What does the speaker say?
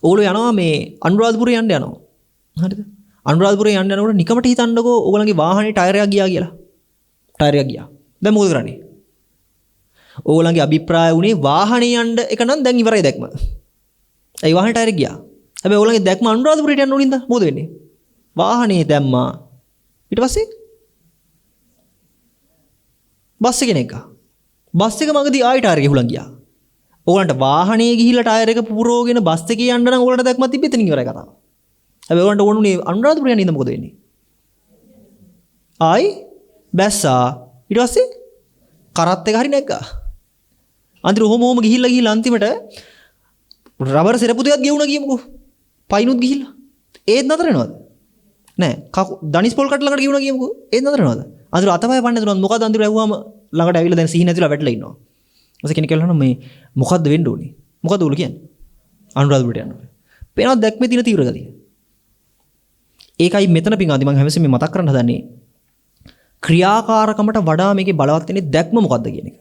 ඕගොල්ලෝ යනවා මේ අනුරාධපුරේ යන්න යනවා. හරිද? අනුරාධපුරේ යන්න යනකොට නිකමට හිතන්නකෝ ඕගොල්ලන්ගේ වාහනේ ටයර් එකක් ගියා කියලා. ටයර් එකක් ගියා. දැන් මොකද කරන්නේ? ඕගොල්ලන්ගේ අභිප්‍රාය උනේ වාහනේ යන්න එක නම් දැන් ඉවරයි දැක්ම. ඒ වාහනේ ටයර් එක ගියා. හැබැයි ඕගොල්ලන්ගේ දැක්ම අනුරාධපුරයට යන්න ඕනින්ද මොකද වෙන්නේ? වාහනේ දැම්මා. ඊට පස්සේ බස් එකේ නෙක්කා. බස් එක මගදී ආයෙ ටයර් එක හුලං ගියා. ඕගොල්ලන්ට වාහනේ ගිහිල්ලා ටයර් එක පුරවගෙන බස් එකේ යන්න නම් ඕගොල්ලන්ට දැක්මක් තිබ්බ එතනින් ඉවරයි කතාව. හැබැයි ඕගොල්ලන්ට ඕනුනේ අනුරාධපුරේ යන්න ඉඳ මොකද වෙන්නේ? ආයි බැස්සා. ඊට පස්සේ කරත් එක හරි නැග්ගා. අන්තිම ඔහොම ගිහිල්ලා අන්තිමට රබර් සෙරපු දෙකක් ගෙවුණා කියමුකෝ. පයින්ුත් ගිහිල්ලා. ඒත් නතර වෙනවද? නෑ. දනිස් පොල් කට ළඟට ගෙවුණා කියමුකෝ. ඒත් නතර වෙනවද? අන්තිම අතපය පන්නේ නැතුනොත් මොකද අන්තිම ඇහුවාම ළඟට ඇවිල්ලා දැන් සිහි නැතිලා වැටලා ඉන්නවා. ඊට කෙනෙක් කියලා මේ මොකද්ද වෙන්න ඕනේ? මොකද්ද උල කියන්නේ? අනුරාධපුරට යන්න ඕනේ. පේනවද දැක්මේ තියෙන තීව්‍ර ගතිය? ඒකයි මෙතන පිංගාදී මම හැමසෙම මතක් කරන්න හදන්නේ ක්‍රියාකාරකමට වඩා මේකේ බලවත් වෙන්නේ දැක්ම මොකද්ද කියන එක.